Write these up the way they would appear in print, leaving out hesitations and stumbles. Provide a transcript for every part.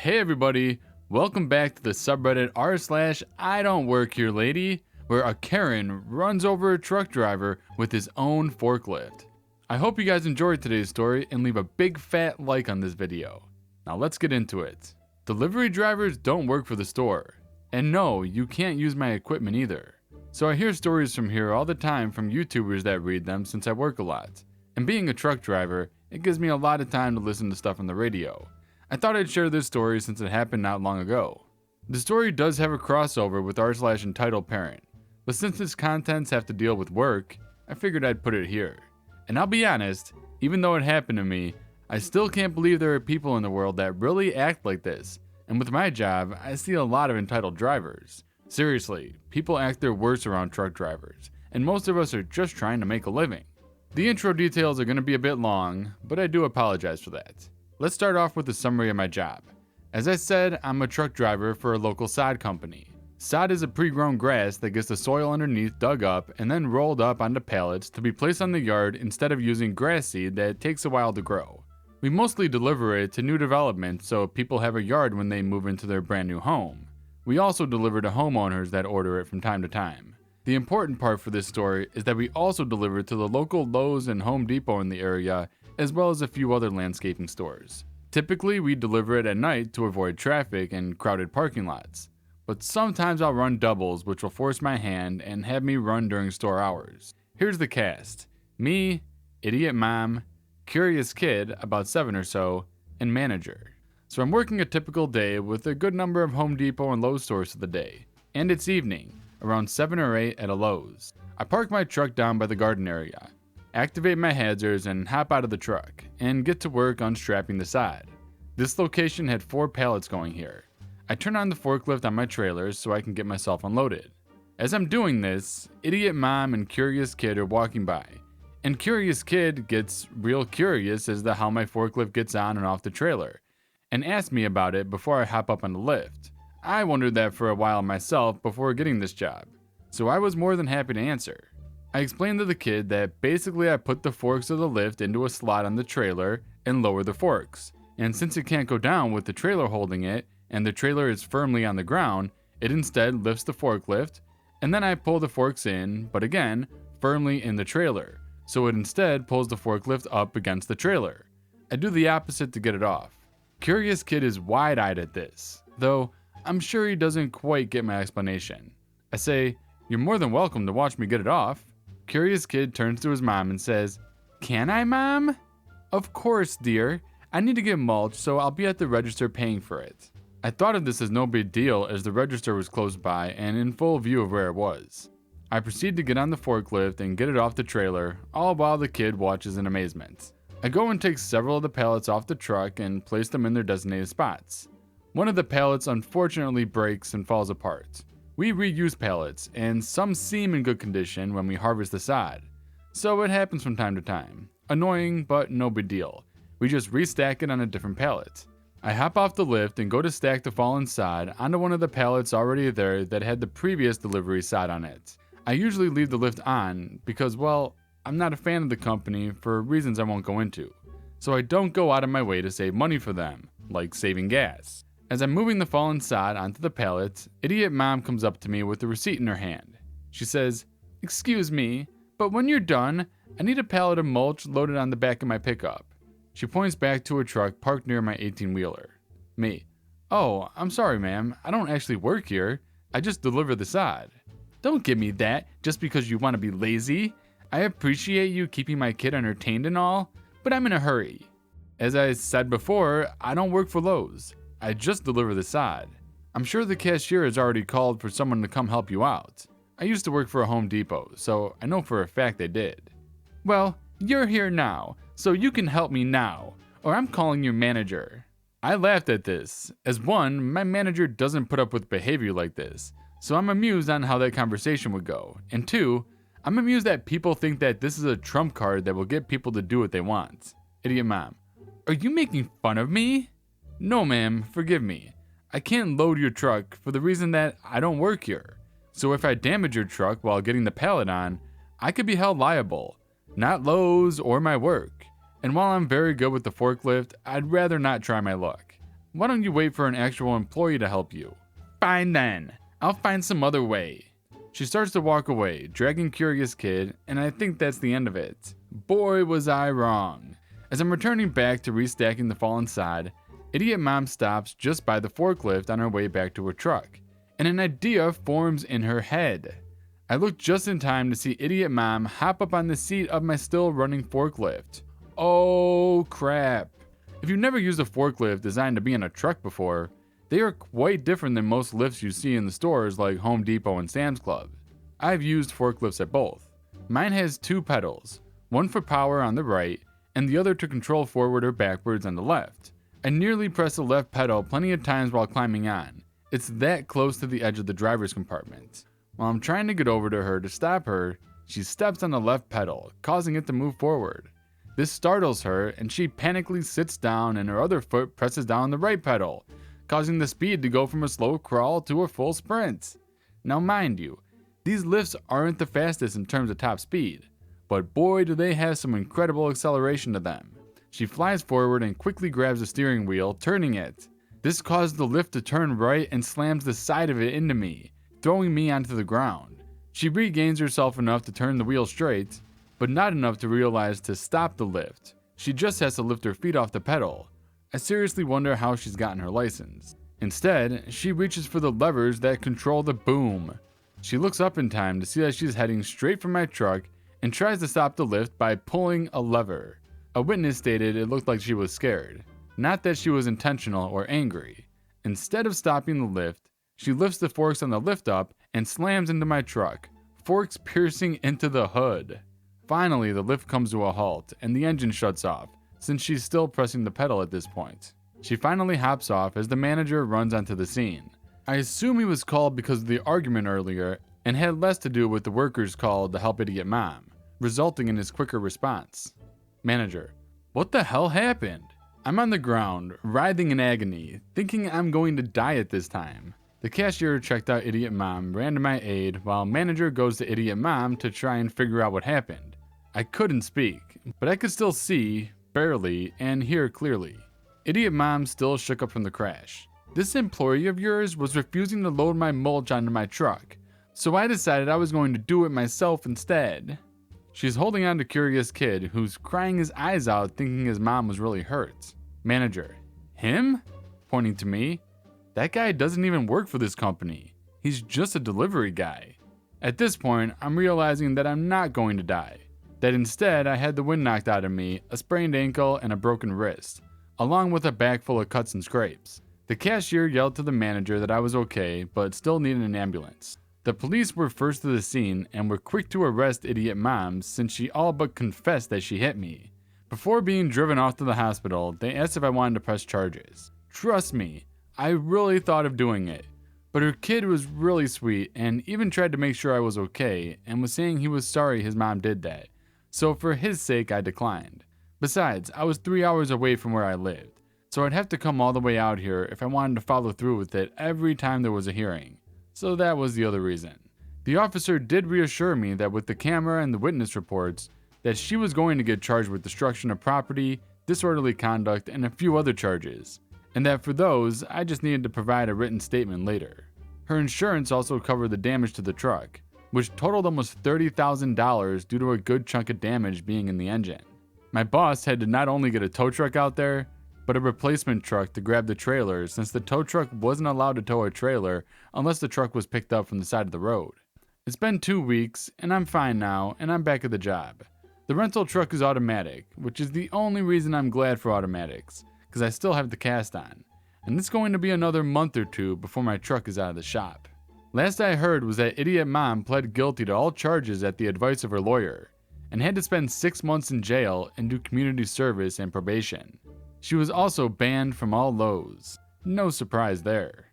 Hey everybody, welcome back to the subreddit r/Idontworkherelady, where a Karen runs over a truck driver with his own forklift. I hope you guys enjoyed today's story and leave a big fat like on this video. Now let's get into it. Delivery drivers don't work for the store. And no, you can't use my equipment either. So I hear stories from here all the time from YouTubers that read them since I work a lot. And being a truck driver, it gives me a lot of time to listen to stuff on the radio. I thought I'd share this story since it happened not long ago. The story does have a crossover with r/entitled parent, but since its contents have to deal with work, I figured I'd put it here. And I'll be honest, even though it happened to me, I still can't believe there are people in the world that really act like this. And with my job, I see a lot of entitled drivers. Seriously, people act their worst around truck drivers, and most of us are just trying to make a living. The intro details are going to be a bit long, but I do apologize for that. Let's start off with a summary of my job. As I said, I'm a truck driver for a local sod company. Sod is a pre-grown grass that gets the soil underneath dug up and then rolled up onto pallets to be placed on the yard instead of using grass seed that takes a while to grow. We mostly deliver it to new developments so people have a yard when they move into their brand new home. We also deliver to homeowners that order it from time to time. The important part for this story is that we also deliver to the local Lowe's and Home Depot in the area, as well as a few other landscaping stores. Typically, we deliver it at night to avoid traffic and crowded parking lots. But sometimes I'll run doubles, which will force my hand and have me run during store hours. Here's the cast: me, idiot mom, curious kid, about 7 or so, and manager. So I'm working a typical day with a good number of Home Depot and Lowe's stores of the day. And it's evening, around 7 or 8 at a Lowe's. I park my truck down by the garden area, activate my hazards and hop out of the truck, and get to work unstrapping the side. This location had 4 pallets going here. I turn on the forklift on my trailers so I can get myself unloaded. As I'm doing this, idiot mom and curious kid are walking by, and curious kid gets real curious as to how my forklift gets on and off the trailer, and asks me about it before I hop up on the lift. I wondered that for a while myself before getting this job, so I was more than happy to answer. I explained to the kid that basically I put the forks of the lift into a slot on the trailer and lower the forks, and since it can't go down with the trailer holding it and the trailer is firmly on the ground, it instead lifts the forklift, and then I pull the forks in, but again, firmly in the trailer, so it instead pulls the forklift up against the trailer. I do the opposite to get it off. Curious kid is wide-eyed at this, though I'm sure he doesn't quite get my explanation. I say, "You're more than welcome to watch me get it off." Curious kid turns to his mom and says, "Can I, Mom?" "Of course, dear. I need to get mulch, so I'll be at the register paying for it." I thought of this as no big deal as the register was close by and in full view of where it was. I proceed to get on the forklift and get it off the trailer, all while the kid watches in amazement. I go and take several of the pallets off the truck and place them in their designated spots. One of the pallets unfortunately breaks and falls apart. We reuse pallets, and some seem in good condition when we harvest the sod, so it happens from time to time. Annoying, but no big deal. We just restack it on a different pallet. I hop off the lift and go to stack the fallen sod onto one of the pallets already there that had the previous delivery sod on it. I usually leave the lift on because, well, I'm not a fan of the company for reasons I won't go into, so I don't go out of my way to save money for them, like saving gas. As I'm moving the fallen sod onto the pallet, idiot mom comes up to me with the receipt in her hand. She says, "Excuse me, but when you're done, I need a pallet of mulch loaded on the back of my pickup." She points back to a truck parked near my 18-wheeler. Me, "Oh, I'm sorry ma'am, I don't actually work here. I just deliver the sod." "Don't give me that just because you want to be lazy. I appreciate you keeping my kid entertained and all, but I'm in a hurry. As I said before, I don't work for Lowe's. I just deliver the sod. I'm sure the cashier has already called for someone to come help you out. I used to work for a Home Depot, so I know for a fact they did." "Well, you're here now, so you can help me now, or I'm calling your manager." I laughed at this, as one, my manager doesn't put up with behavior like this, so I'm amused on how that conversation would go, and 2, I'm amused that people think that this is a trump card that will get people to do what they want. Idiot mom, "Are you making fun of me?" "No ma'am, forgive me. I can't load your truck for the reason that I don't work here. So if I damage your truck while getting the pallet on, I could be held liable. Not Lowe's or my work. And while I'm very good with the forklift, I'd rather not try my luck. Why don't you wait for an actual employee to help you? Fine then, I'll find some other way. She starts to walk away, dragging Curious Kid, and I think that's the end of it. Boy, was I wrong. As I'm returning back to restacking the fallen sod, Idiot Mom stops just by the forklift on her way back to her truck, and an idea forms in her head. I look just in time to see Idiot Mom hop up on the seat of my still running forklift. Oh crap. If you've never used a forklift designed to be in a truck before, they are quite different than most lifts you see in the stores like Home Depot and Sam's Club. I've used forklifts at both. Mine has two pedals, one for power on the right and the other to control forward or backwards on the left. I nearly pressed the left pedal plenty of times while climbing on. It's that close to the edge of the driver's compartment. While I'm trying to get over to her to stop her, she steps on the left pedal, causing it to move forward. This startles her and she panically sits down and her other foot presses down the right pedal, causing the speed to go from a slow crawl to a full sprint. Now mind you, these lifts aren't the fastest in terms of top speed, but boy do they have some incredible acceleration to them. She flies forward and quickly grabs the steering wheel, turning it. This caused the lift to turn right and slams the side of it into me, throwing me onto the ground. She regains herself enough to turn the wheel straight, but not enough to realize to stop the lift. She just has to lift her feet off the pedal. I seriously wonder how she's gotten her license. Instead, she reaches for the levers that control the boom. She looks up in time to see that she's heading straight for my truck and tries to stop the lift by pulling a lever. A witness stated it looked like she was scared, not that she was intentional or angry. Instead of stopping the lift, she lifts the forks on the lift up and slams into my truck, forks piercing into the hood. Finally, the lift comes to a halt and the engine shuts off, since she's still pressing the pedal at this point. She finally hops off as the manager runs onto the scene. I assume he was called because of the argument earlier and had less to do with the workers called to help Idiot Mom, resulting in his quicker response. Manager: what the hell happened? I'm on the ground, writhing in agony, thinking I'm going to die at this time. The cashier checked out Idiot Mom, ran to my aid, while manager goes to Idiot Mom to try and figure out what happened. I couldn't speak, but I could still see, barely, and hear clearly. Idiot Mom still shook up from the crash. This employee of yours was refusing to load my mulch onto my truck, so I decided I was going to do it myself instead. She's holding on to Curious Kid, who's crying his eyes out thinking his mom was really hurt. Manager: him? Pointing to me. That guy doesn't even work for this company. He's just a delivery guy. At this point, I'm realizing that I'm not going to die. That instead, I had the wind knocked out of me, a sprained ankle, and a broken wrist, along with a bag full of cuts and scrapes. The cashier yelled to the manager that I was okay, but still needed an ambulance. The police were first to the scene and were quick to arrest Idiot Mom since she all but confessed that she hit me. Before being driven off to the hospital, they asked if I wanted to press charges. Trust me, I really thought of doing it, but her kid was really sweet and even tried to make sure I was okay and was saying he was sorry his mom did that, so for his sake I declined. Besides, I was 3 hours away from where I lived, so I'd have to come all the way out here if I wanted to follow through with it every time there was a hearing. So that was the other reason. The officer did reassure me that with the camera and the witness reports, that she was going to get charged with destruction of property, disorderly conduct, and a few other charges, and that for those, I just needed to provide a written statement later. Her insurance also covered the damage to the truck, which totaled almost $30,000 due to a good chunk of damage being in the engine. My boss had to not only get a tow truck out there, but a replacement truck to grab the trailer since the tow truck wasn't allowed to tow a trailer unless the truck was picked up from the side of the road. It's been 2 weeks and I'm fine now and I'm back at the job. The rental truck is automatic, which is the only reason I'm glad for automatics, because I still have the cast on, and it's going to be another month or two before my truck is out of the shop. Last I heard was that Idiot Mom pled guilty to all charges at the advice of her lawyer, and had to spend 6 months in jail and do community service and probation. She was also banned from all Lowe's. No surprise there.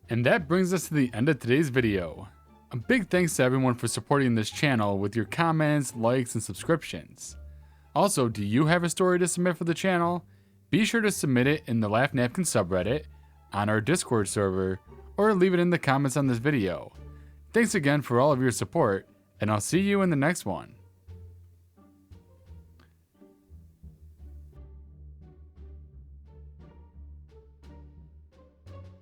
And that brings us to the end of today's video. A big thanks to everyone for supporting this channel with your comments, likes, and subscriptions. Also, do you have a story to submit for the channel? Be sure to submit it in the Laugh Napkin subreddit, on our Discord server, or leave it in the comments on this video. Thanks again for all of your support, and I'll see you in the next one.